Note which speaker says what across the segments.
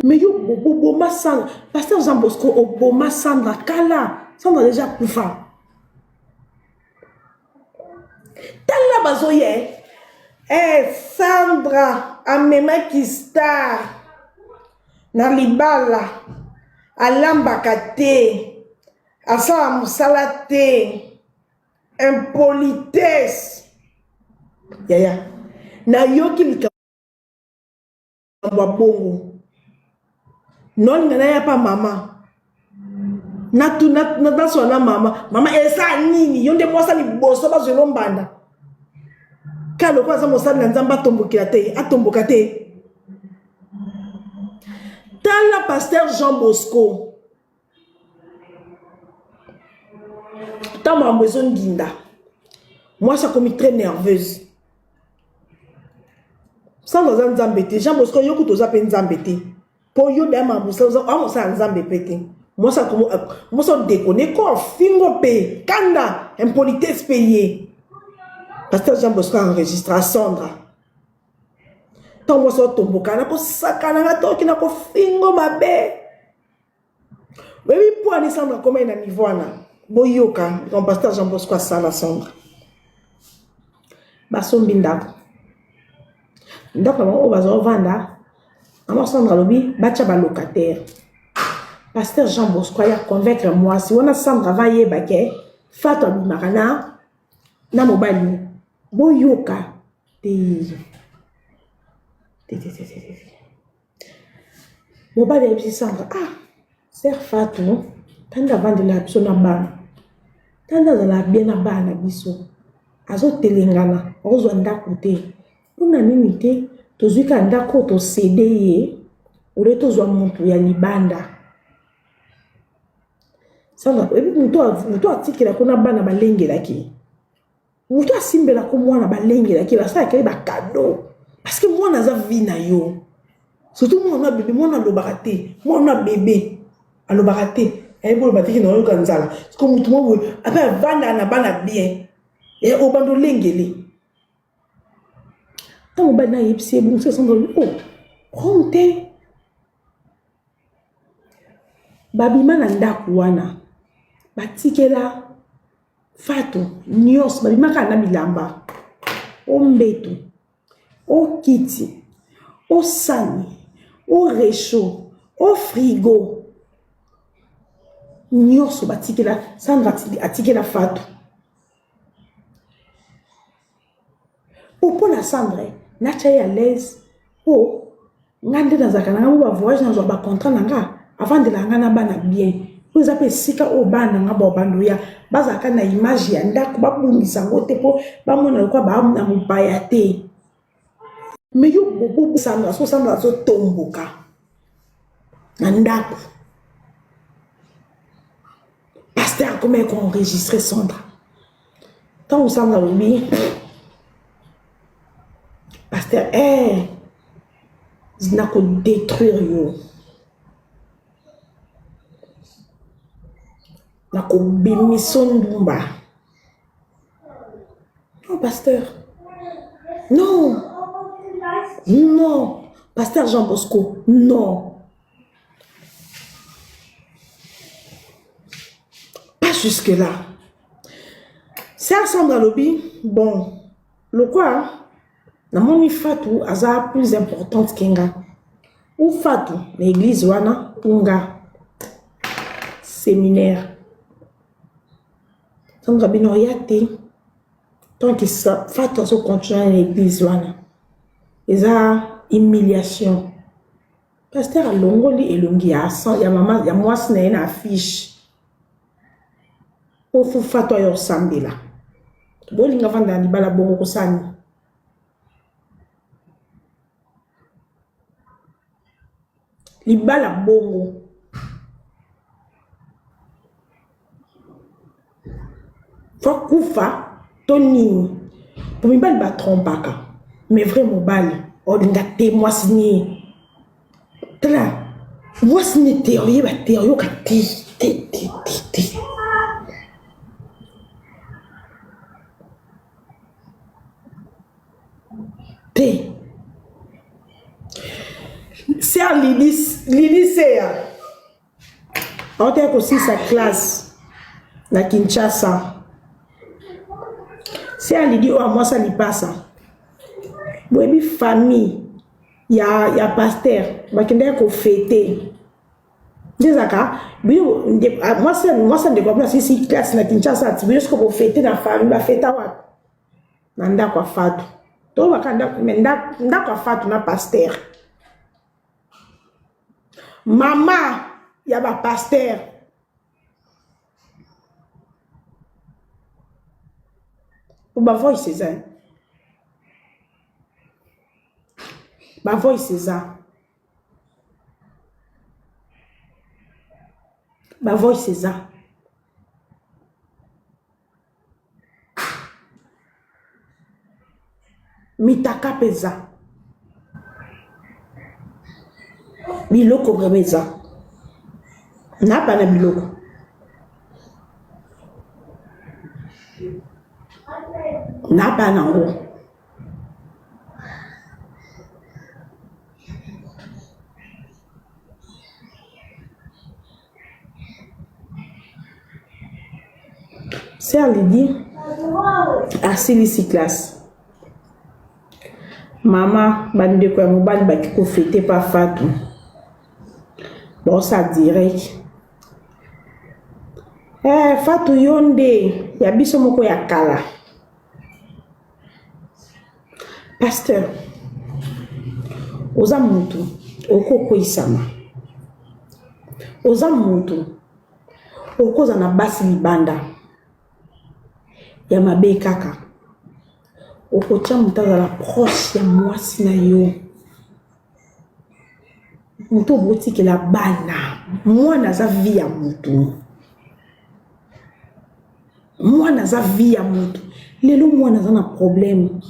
Speaker 1: mais yo ma Sandra pasteur Jean Bosco oboma Sandra kala Sandra déjà kufa tala bazoye Sandra amema ki star na libala alambaka te asala mosala te impolitesse yaya na yoki likambo ya bongo non ngana ya pa mama na sona mama esa nini yonde mwasa liboso bazwelo mbanda kalo kwa za mosala na nzamba atomboka te tala pasteur Jean Bosco tama ambezo nginda moi ça comme très nerveuse sans dans nzambe te Jean Bosco yo kutoza pe nzambe te po yo ba mabusa za nzambe pete moi ça déconner ko fingo pe kanda impolitesse payé pasteur Jean Bosco enregistra Sandra tant moi ça tomboka na ko sakana na toki na ko fingo mabe webi po ani Sandra comme na niveau na boyoka ton pasteur Jean Bosco sala Sandra basombi ndako na bazo vanda ama Sandra lobi bacha ba locataire pasteur Jean Bosco ya convaincre moi si on a Sandra va yeba ke fato abimarana na mobali boyoka te mobali ya bisi Sandra ser fato tanda vande la biso na bana tanda za la bien na bana biso azo telengana ozwa ndako te una nini te tozwika ndako to cede ye ule tozwa muntu ya libanda Sandra muto atikela kuna bana balengelaki muto asimbela ko mwana balengelaki basala kele ba cadeau parce que mwana za vie na yo surtout mwana bébé mwana lobaka te mwana bébé alobaka te bolo batiki na yo kanzala parce que mutu mo après vanda na bana bien et au bando lengele tant ba na yipsi bon c'est Sandra honte babima na ndako wana batikela fato nyos babima kana bilamba o mbeto o kiti o sani o réchaud o frigo nyos batikela Sandra atikela fato pour la Sandra na chaya à l'aise ngande na zakana ba voyage na zo ba contrat nanga avant de la ngana bana bien vous appelez sika o bana nga ba bandu ya bazaka na image ya ndako ba bungisa ngote po ba mona kwa ba na mupaya te mais yo bobo Sandra so tomboka na ndako pasteur comment qu'on enregistrer Sandra tant Sandra oui pasteur zina ko détruire yo na ko bimiso ndumba non pasteur non pasteur Jean Bosco non pas jusque là c'est Sandra lobby bon le quoi na moni Fatou aza plus importante kenga ou Fatou l'église wana unga séminaire Sandra bino yate tant que ça Fatou so continuer l'église wana eza humiliation pasteur alongoli elongi ya sang ya mama ya mwasi na ena affiche o fu Fatou yo sambela bolinga vanda libala bongo kosani libala bongo faut kufa toni pour mibali ba trompaka mais vraiment bali olinga te moi signé tla moi signé théorie ba théorie ka te c'est lycée. On a aussi sa classe na Kinshasa. Si elle dit oh moi ça lui passe. Boebi famille ya pasteur bakende ko fêter. Dezaka moi ça ne comprend pas si classe na Kinshasa tu veux ko fêter na famille ba fêta wa nanda kwa fatu. To bakanda menda kwa fatu na pasteur. Mama ya ba pasteur. Ou ba voix c'est ça. Ba voix c'est ça. Ba voix c'est ça. Mitaka pesa. Biloko bremeza. Na pas na biloko. Na pas na ngo. C'est à lui dire, assis classe. Maman, bande de quoi, mon bande baki ko fêter pas Fatou. Bon, ça direct. Fatou yonde, ya biso moko ya kala. Pasteur, oza mutu, okoko isama. Oza mutu, okoza na basi libanda. Ya mabe kaka. Okotia mutaza la proche ya mwasi na yo. Mutu boti ke la bana. Mwana za vie ya mutu. Mwana za vie ya mutu. Lelo mwana za na problème.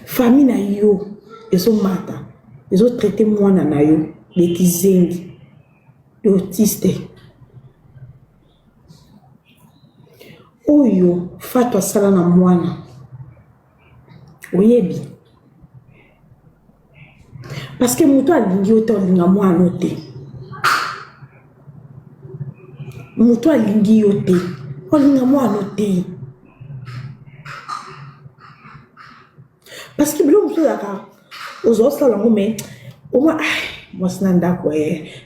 Speaker 1: Famille na yo. Ezo mata. Ezo traité mwana na yo. De kizengi. De autiste. Oyo Fatou asala na mwana. Oyebi. Parce que mutu alingi ote olinga mwana ote. Mutu alingi ote olinga mwana ote. Parce que bilo mutu daka ozo sala ngome oma moi sinanda kwa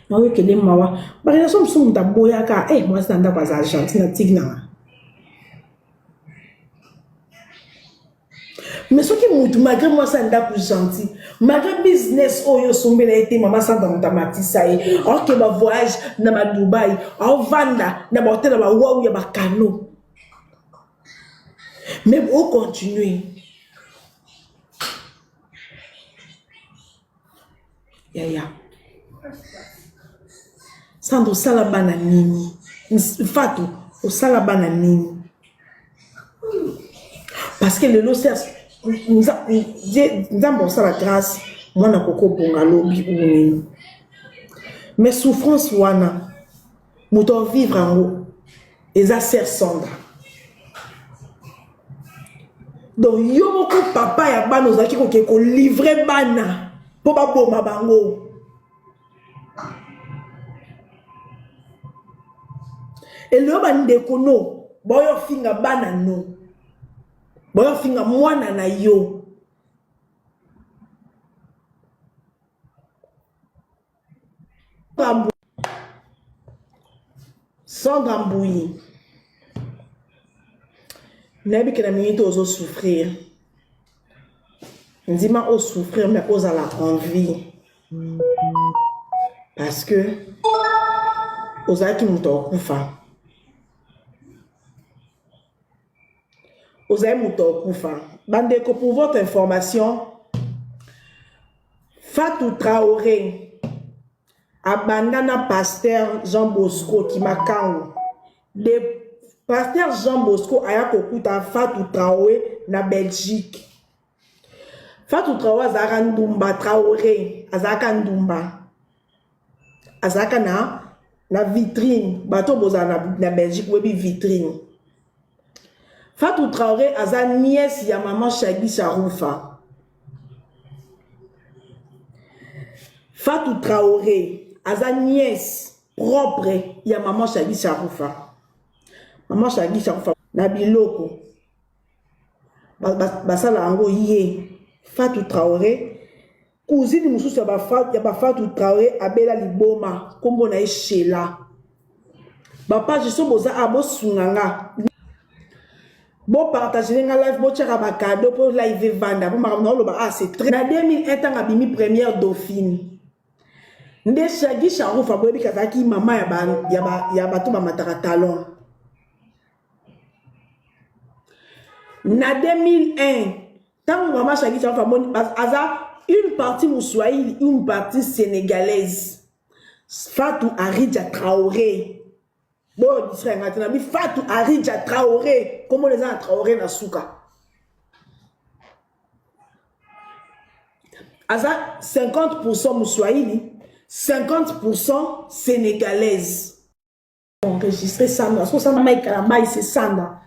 Speaker 1: na oyo kele mawa ba relation musu mutaboya ka moi sinanda kwa za Argentine tigna. Mais ce qui moutou, malgré moi, ça n'a plus gentil. Malgré business, oh, yo sombe la été, maman, ça dans ta matissa, or que ma voyage, na ma Dubaï, or vanda, na ma hôtel, na ma waouh, ya ma cano. Mais on continue. Ya. Sandro salabana nini. Fatou, au salabana nini. Parce que le lot, c'est. Nous avons la grâce, moi na koko bongalo bi ou. Mais souffrance wana, nous devons vivre en haut. Et ça sert Sandra. Donc yo moko papa ya ba nos aki ko livrer bana pour ba boma bango. Et le bande kono, boyo finga bana no. Boyo finga mwana na yo. Sans gambouille. N'aime que la minute aux souffrir. Dis-moi aux souffrir, mais aux à la envie. Parce que aux a qui m'ont koufa. Aux a m'ont koufa. Bandeko, pour votre information, Fatou Traoré, abandana pasteur Jean Bosco qui m'a quand le pasteur Jean Bosco a kokuta Fatou Traoré na Belgique. Fatou Traoré azaka ndumba Traoré azaka ndumba azaka na vitrine bato boza na Belgique webi vitrine. Fatou Traoré aza nièce ya maman Shagui Charoufa. Fatou Traoré, aza nièce propre, ya maman Chagui Charoufa. Maman Chagui Charoufa, na biloko. Basala ango yé. Fatou Traoré, cousine mousous ya ba Fatou Traoré, abela liboma, kombo na Eshela. Papa, je suis boza abo sunganga. Bon partager nga live, bon tchaka ba cadeau pour live vanda. Bon makamno lo ba c'est très. Na 2001 tanga bimi première dauphine. Nde Chagui Charoufa boyebi kazaki mama ya ba to ba mataka talon. Na 2001 tant maman Chagui Charoufa aza une partie moussoaïli, une partie sénégalaise. Fatou Aridja Traoré. Bon, Fatou Aridja Traoré. Comment les gens Traoré na souka? Aza 50% moussoaïli, 50% sénégalaise. Enregistré Sandra. So Sandra Maïkalamba, c'est Sandra.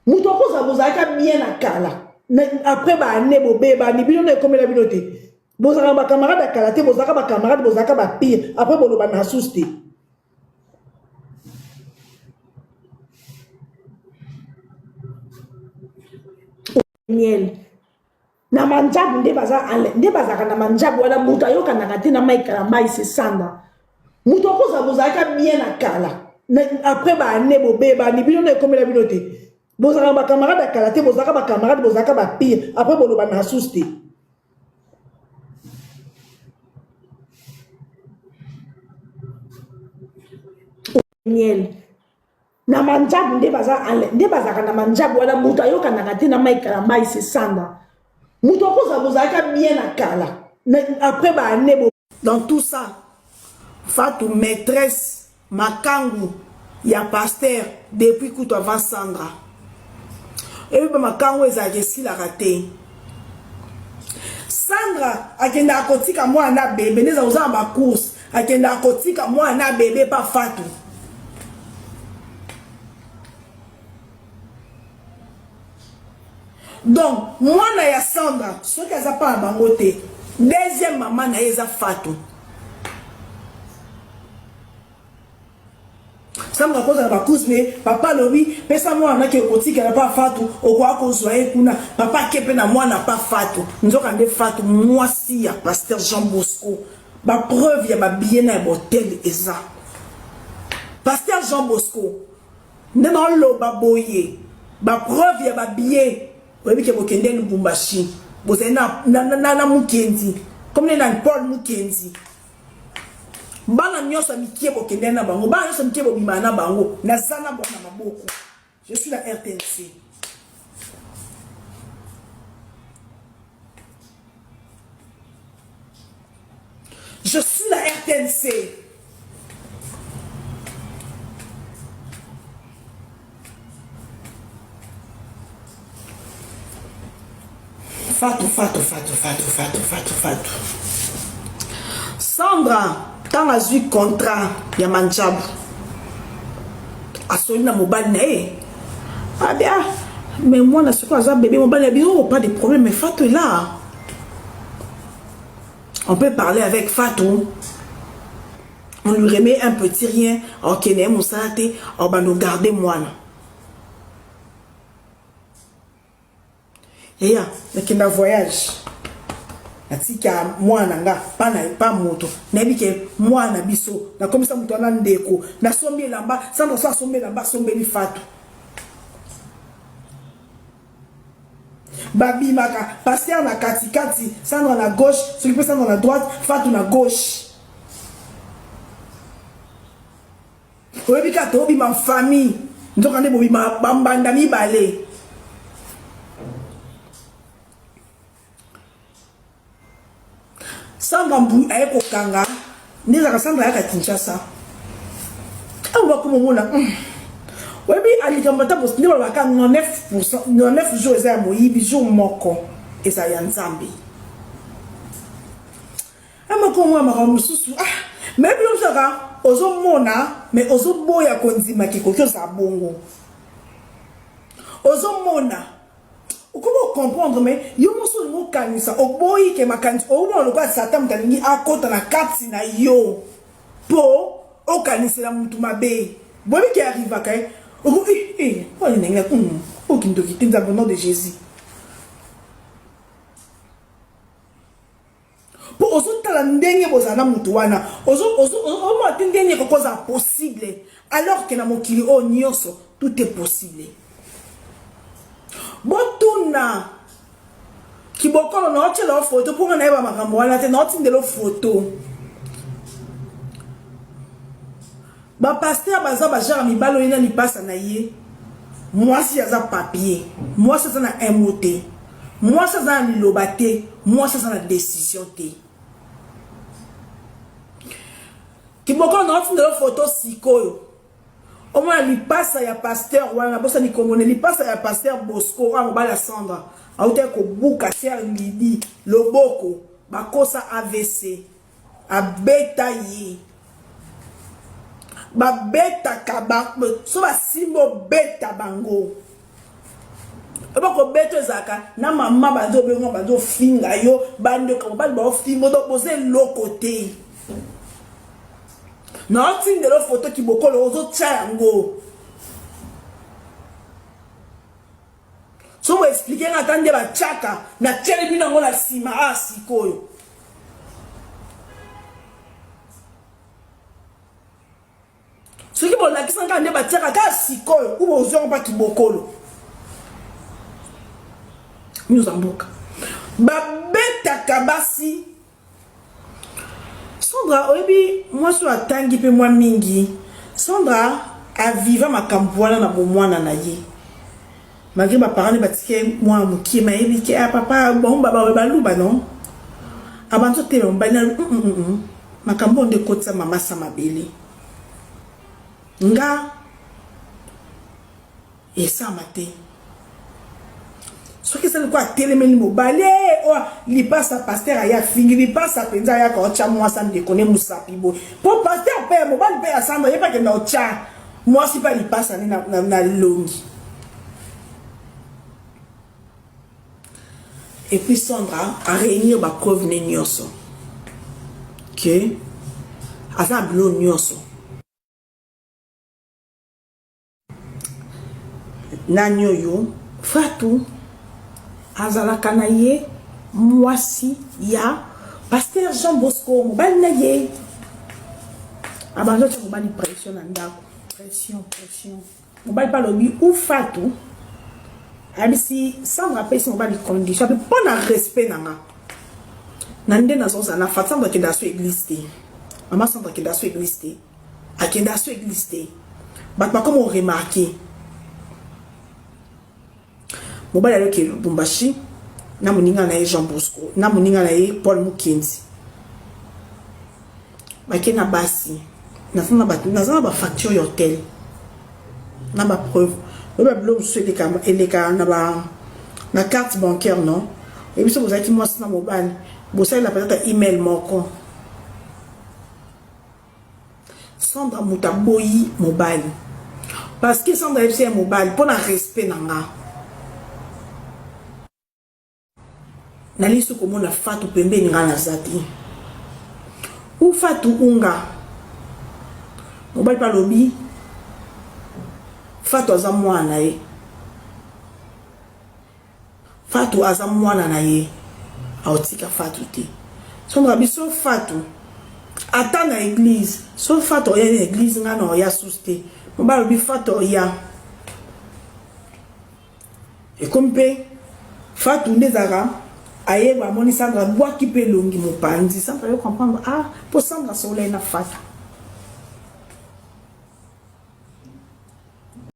Speaker 1: Moutoko ça vous a bien à Kala. Après, bah, nebo beba, ni bino ne comme la binote. Bozaka ba camarade à Kala, bozaka ba camarade, bozaka ba pire. Après, bolo ba na souste. Miel. Na manjabu nde baza na manjabu wala muta yoka na kati na Maïkalamba, c'est Sandra. Moutoko ça vous a bien à Kala. Après, bah, nebo beba, ni bino ne comme la binote. Bozaka ba camarade à Kala, bozaka ba camarade, bozaka ba pire. Après, bolo ba na souste. Miel. Na manjabu nde baza na manjabu wala muta yoka na kati na Maïkalamba, c'est Sandra. Moutoko ça vous a bien à Kala. Après, bah, nebo. Dans tout ça, Fatou maîtresse, makangu, ya pasteur, depuis que tu avant Sandra. Et puis, makangu ezagesi la raté. Sandra, akenda akotika moi na bébé, neza oza ma course, akenda akotika moi na bébé pas Fatou. Donc, moi na ya Sandra, ce qu'elle a pas à bangote, deuxième maman na eza Fatou. Sandra cause la course mais papa lobi, pesa moi na ke okotika na pas Fatou, okwa ko zoye kuna, papa kepe na moi na pas Fatou. Nzoka nde Fatou, moi si ya pasteur Jean Bosco. Ba preuve ya ba bien na botel eza. Pasteur Jean Bosco. Ndena lo ba boye. Ba preuve ya ba bien. Oyebi ke bokende Lubumbashi. Bozali na Mukendi. Comme na Paul Mukendi. Bana nyosa mikie bokende na bango. Bana nyosa mikie bobima na bango. Na zana bona maboko. Je suis la RTNC. Je suis la RTNC. Fatou. Sandra, quand a eu contrat, il y a manjabu. A sonné na mobile nae. Ah bien, mais moi, na ce quoi, bébé mobile, pas de problème, mais Fatou est là. On peut parler avec Fatou. On lui remet un petit rien. Ok, on va nous garder moi. Et là, il y a un voyage. Natika mwana nga pas moto nabike mwana biso na komisa mutu ana ndeko na sombi lamba Sandra so sombi lamba sombeli Fatou babi maka passer na katikati Sandra na gauche celui qui Sandra na droite Fatou na gauche obika to bi ma famille ndoka nde bobi ma bambanda mi balé. Sandra mbu ayeko kanga ndeza Sandra yaka Kinshasa awa ko mona webi alikambata bos ndeba baka 9% 9 jours za moyibi jour moko eza ya Nzambe ama ko mwa maka mususu maybe osaka ozo mona mais ozo boya konzima kiko kyo za bongo ozo mona Comment comprendre, mais yo moso mo kanisa oboyi ke makanisa o mo lokwa satan talingi akota na kati na yo po o kanisa la mutu mabe bobi ki arriva kai o o ni nenga o kindo ki tinza au nom de Jésus po ozo tala ndenge bozana mutu wana ozo o mo tindenge ko koza possible alors que na mokili o nyonso tout est possible. Botuna kibokolo na oche la photo pour na eba makambo wana te na otinde lo photo ba pasteur baza ba jara mibalo ina ni pasa na ye moi si aza papier moi ça na emote moi ça na lobate moi ça na décision te kibokolo na otinde lo photo sikoyo au moins li passe ya pasteur wana bosa ni komone li passe ya pasteur Bosco wa bala Sandra auté ko buka cher lidi loboko bakosa AVC abeta yi ba beta kaba so ba simbo beta bango bako beto zaka na mama bazo bengo bazo finga yo bando ka ba ba fingo do poser l'autre côté. Na otin de la photo qui boko le ozo tchango. So mo expliquer na tande ba chaka na tchele bina ngola sima asikoyo. Ce qui bon la kisa ngande ba chaka ka sikoyo ou ozo ba kibokolo. Nous en boka. Ba beta kabasi Sandra, oyebi moi so atangi pe moi mingi. Sandra a viva makamboana na bomwana na ye. Malgré ma parents batike moi mukie ma yebi ke papa bon baba baluba non. Abanzo te mbana makambo nde kotsa mama sama bele. Nga esa mate. Ce qui c'est quoi télémeni mobile oh li passe à pasteur aya fingi li passe à penza ya ko cha moi ça me déconner musapi bo pour pasteur père mobile père ensemble y pas que na cha moi si pas li passe na longi. Et puis Sandra a réunir ba preuve ne nyonso que asa blo nyonso na nyoyo Fatou azala kanaye mwasi ya pasteur Jean Bosco mobali na ye abanzo tso mobali pression na ndako pression mobali pa lobi ou Fatou abisi Sandra pesi mobali condition pour na respect nanga nande na zonza na Fatou Sandra ke da so église te mama Sandra ke da so église te akenda so église te bat pas comme on remarqué mobali avec Lubumbashi na muninga na Jean Bosco na muninga na Paul Mukenzi bakena basi na zana ba facture hotel na ba preuve ba blom souhaité eleka na carte bancaire non et puis vous avez moi na mobile vous savez la peut-être email moko Sandra mutaboyi mobile parce que Sandra FC mobile pour un respect nanga na lisu komona Fatou pembeni nga na zati ou Fatou unga mobali pa lobi Fatou aza mwana ye Fatou aza mwana na ye aotika Fatou te Sandra biso Fatou ata na église so Fatou ya église nga na ya suste mobali lobi Fatou ya et comme pe Fatou ndezara aye ba moni Sandra bois qui peut longi mo pandi Sandra yo comprendre pour Sandra soleil na Fatou